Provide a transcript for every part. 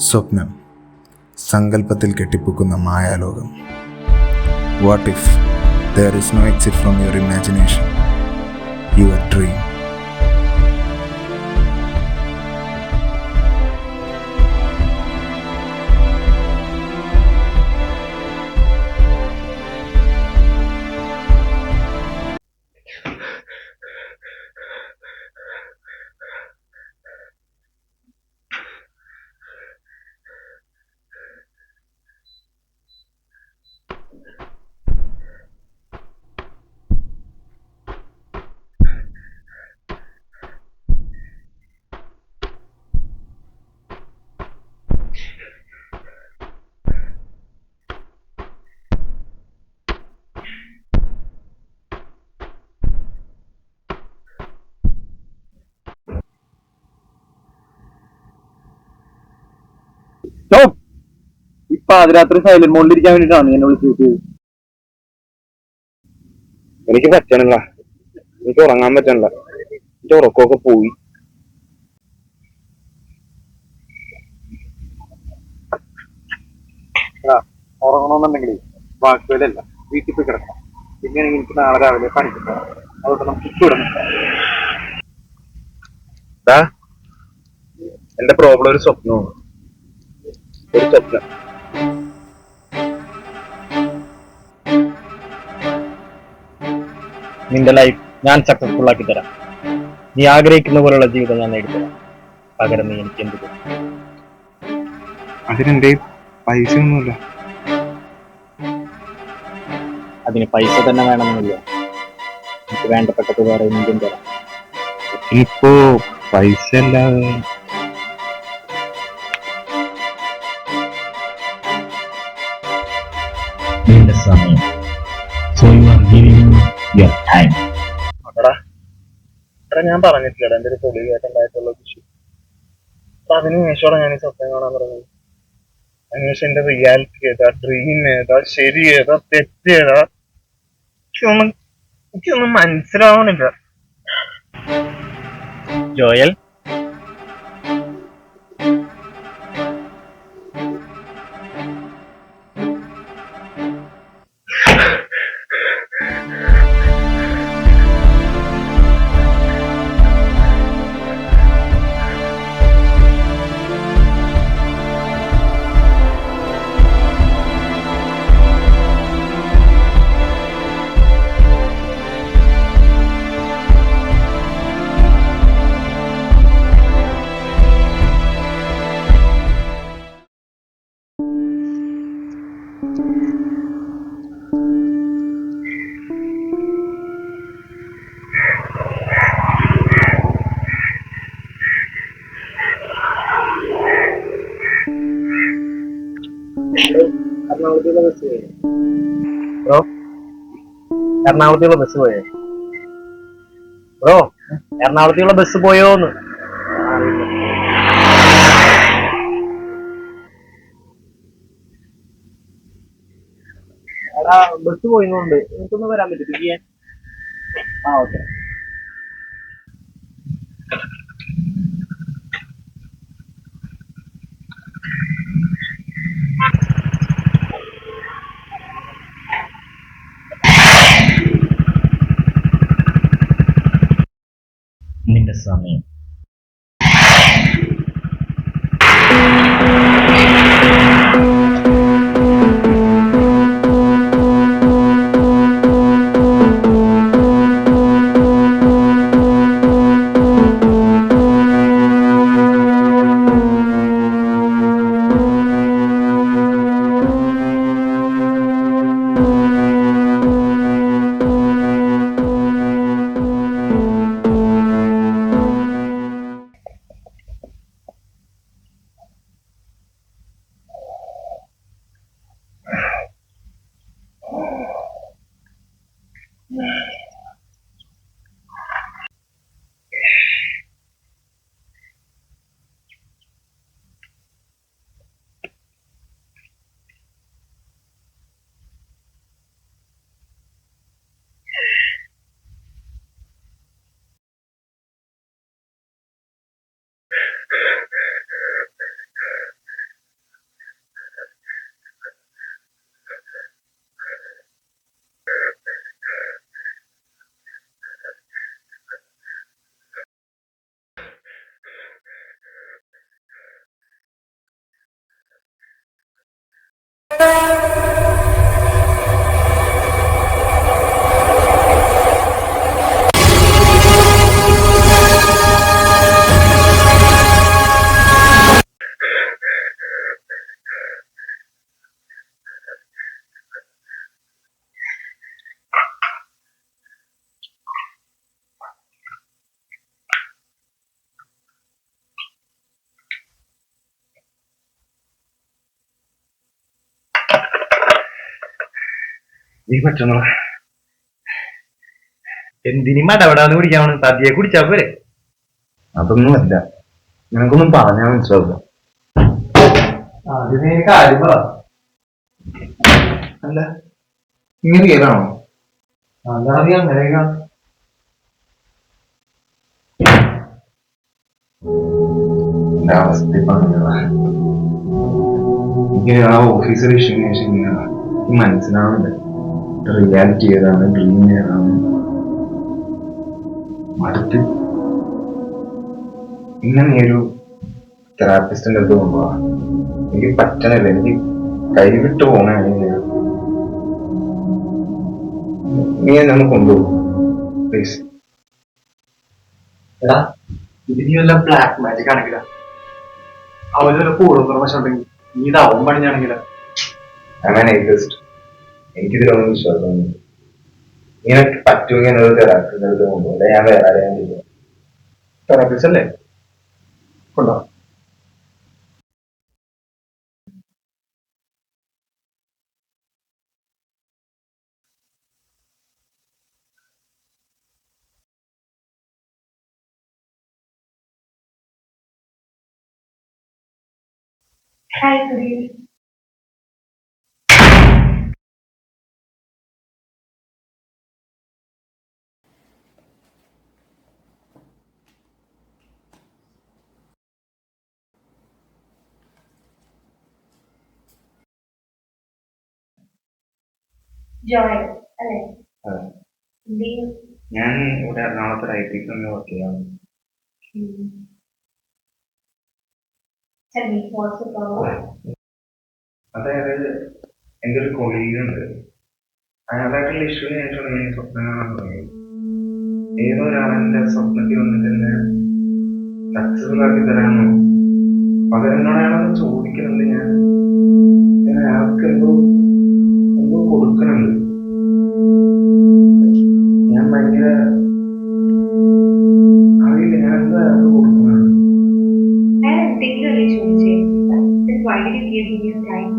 സ്വപ്നം സങ്കല്പത്തിൽ കെട്ടിപ്പൊക്കുന്ന മായാലോകം. What if there is no exit from your imagination, your dream? ഇപ്പൊ അതിരാത്രി സൈലന്റ് മോഡിലിരിക്കാൻ വേണ്ടിട്ടാണ് എന്നെ വിളിച്ചു. എനിക്ക് പറ്റണില്ല, എനിക്ക് ഉറങ്ങാൻ പറ്റണില്ല, എന്റെ ഉറക്കമൊക്കെ പോയി. ഉറങ്ങണമെന്നുണ്ടെങ്കിൽ ബാക്കിയല്ല വീട്ടിൽ പോയി കിടക്കണം. പിന്നെയാണെങ്കിൽ എനിക്ക് നാളെ രാവിലെ പണിക്കിട്ടാ, അതുകൊണ്ട് നമുക്ക് ഇടണം. എന്റെ പ്രോബ്ലം ഒരു സ്വപ്നമാണ്. ഒരു സ്വപ്നം. നിന്റെ ലൈഫ് ഞാൻ സക്സസ്ഫുൾ ആക്കി തരാം. നീ ആഗ്രഹിക്കുന്ന പോലുള്ള ജീവിതം ഞാൻ നേടിത്തരാം. പകരം നീ എനിക്ക് എന്ത് തരും? അതിനെന്റെ പൈസ ഒന്നുമില്ല. അതിന് പൈസ തന്നെ വേണമെന്നില്ല. എനിക്ക് വേണ്ടപ്പെട്ടത് വേറെ എന്തും തരാം. ഇപ്പോ പൈസ അല്ലാതെ സമയം. So you are giving your time. ഞാൻ പറഞ്ഞിട്ടില്ല എന്റെ ഒരു തൊഴിലായിട്ടുണ്ടായിട്ടുള്ള വിഷയം. അപ്പൊ അതിന് ശേഷമാണ് ഞാൻ ഈ സ്വപ്നം കാണാൻ പറഞ്ഞത്. അതിനുശേഷം എന്റെ റിയാലിറ്റി ഏതാ, ഡ്രീം ഏതാ, ശരി ഏതാ, തെറ്റ് ഏതാ, എനിക്കൊന്നും മനസ്സിലാവണില്ല. ജോയൽ, എറണാകുളത്തുള്ള ബസ് പോയി. ബ്രോ, എറണാകുളത്തുള്ള ബസ് പോയോ? ബ്രോ, എറണാകുളത്തുള്ള ബസ് പോയോന്ന്? എടാ, ബസ് പോയിന്നുണ്ട്, എനിക്കൊന്ന് വരാൻ പറ്റും? ആ, ഓക്കെ. നിന്റെ സമയം. നീ പറ്റുന്ന എന്തിനീ മടപടാന്ന് കുടിക്കാണ് സദ്യയെ കുടിച്ചാ പോരെ. അതൊന്നുമല്ല, നിനക്കൊന്നും പറഞ്ഞാൽ മനസ്സിലാവില്ല. അതിന് കാര്യം പറ. അല്ല, നീ റിയലാണോ? അതറിയാം അങ്ങനെയൊക്കെ. എന്റെ അവസ്ഥ എനിക്ക് ആ ഓഫീസർ ഇഷ്യൂവിന് ശേഷം എനിക്ക് മനസ്സിലാവുന്നില്ല റിയാലിറ്റി ഏതാണ്, ഡ്രീം ഏതാണ്. അടുത്ത് പിന്നെ നീ ഒരു തെറാപ്പിസ്റ്റിന്റെ അടുത്ത് കൊണ്ടുപോവാ. എനിക്ക് പറ്റണില്ല, എനിക്ക് കൈവിട്ട് പോകണേ. നീ എന്നെ ഒന്ന് കൊണ്ടുപോകും പ്ലീസ്. എടാ, ഇതിനി വല്ല ബ്ലാക്ക് മാജിക് ആണെങ്കിലാ, അവര് കൂടുതൽ വശം ഉണ്ടെങ്കിൽ നീ ഇതാവും പണിഞ്ഞാണെങ്കിലാ. അങ്ങനെ എനിക്കിതിലൊന്നും വിശ്വാസമൊന്നും. നിനക്ക് പറ്റുമെങ്കിൽ എന്നൊരു തെറാപ്പിസ്റ്റിന്റെ അടുത്ത് കൊണ്ടുപോകും. ഞാൻ വേറെ ആരെയും ചെയ്യും. തെറാപ്പിസ്റ്റ് അല്ലേ, കൊണ്ടോ. Hi, good evening. Joy, അല്ലേ? എന്തെയും ഞാൻ ഇവിടെ എറണാകുളത്ത് IT ഫിലിമിൽ വർക്ക് ചെയ്യാം. tell me what's the problem? അതായത് എൻ്റെ ഒരു കൊളീഗ് ഉണ്ട്. അയാളായിട്ടുള്ള ഇഷ്യൂവിന് ശേഷമാണ് ഞാൻ സ്വപ്നം കാണാൻ തുടങ്ങിയത്. ഏതോ ഒരാളെന്റെ സ്വപ്നത്തിൽ വന്നിട്ട് എന്നെ സക്സസ്ഫുൾ ആക്കി തരാനോ പകരം എന്നോട് അയാളൊന്ന് ചോദിക്കുന്നുണ്ട്. ഞാൻ അയാൾക്ക് എന്തോ കൊടുക്കുന്നുണ്ട്. ഞാൻ ഭയങ്കര അറിയില്ല ഞാൻ എന്താ അയാൾക്ക് കൊടുക്കുന്നുണ്ട്. I am taking a relationship. Then why did you give me your time?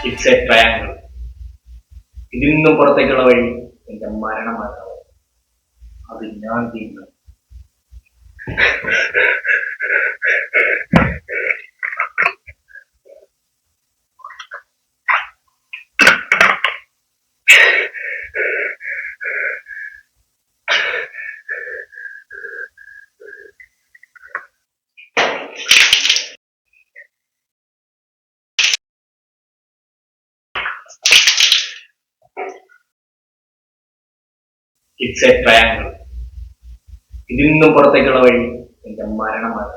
It's A triangle. ഇതിൽ നിന്നും പുറത്തേക്കുള്ള വഴി എന്റെ മരണമാണ്. അത് ഞാൻ തീരുന്നു. It's A triangle. ഇതിൽ നിന്നും പുറത്തേക്കുള്ള വഴി എന്റെ മരണമാണ്.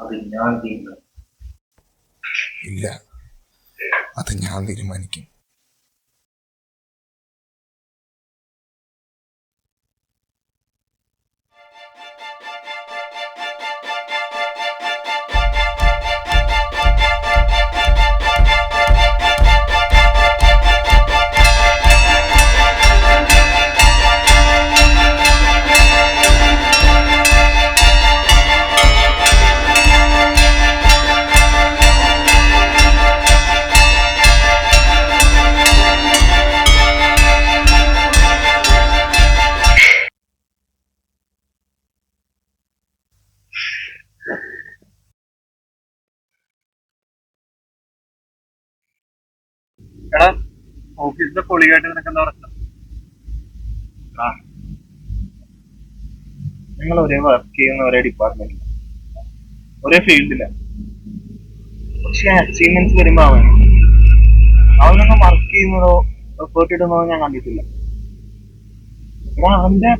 അത് ഞാൻ തീരുന്നു. ഇല്ല, അത് ഞാൻ തീരുമാനിക്കും. എടാ, ഓഫീസിലെ കൊളീഗായിട്ട് നിനക്ക് എന്താ പ്രശ്നം? നിങ്ങൾ ഒരേ വർക്ക് ചെയ്യുന്ന ഒരേ ഡിപ്പാർട്ട്മെന്റിൽ, ഒരേ ഫീൽഡിലാണ്. പക്ഷെ അച്ചീവ്മെന്റ്സ് വരുമ്പോ അവനൊന്നും വർക്ക് ചെയ്യുന്നതോ എഫേർട്ട് ഇടുന്നതോ ഞാൻ കണ്ടിട്ടില്ല. അവന്റെ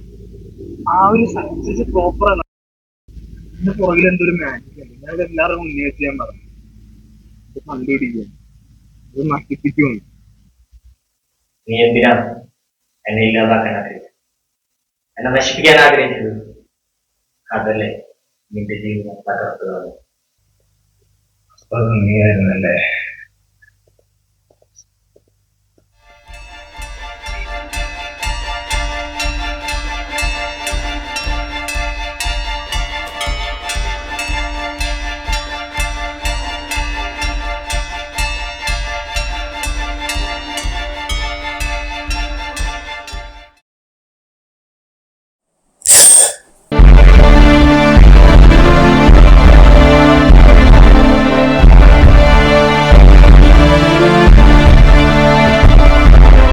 ആ ഒരു സക്സസ് പ്രോപ്പർ ആണ്. എന്റെ പുറകിൽ എന്തൊരു മാജിക് ഉണ്ട്. ഞാനത് എല്ലാവരും മുന്നേ വെച്ച് ഞാൻ പറഞ്ഞു കണ്ടുപിടിക്കുക, അത് നശിപ്പിക്കുന്നു. നീ എന്തിനാണ് എന്നെ ഇല്ലാതാക്കാൻ ആഗ്രഹിച്ചു, എന്നെ നശിപ്പിക്കാൻ ആഗ്രഹിച്ചത്. അതല്ലേ നിന്റെ ജീവിതം തകർത്തത്. നീയായിരുന്നല്ലേ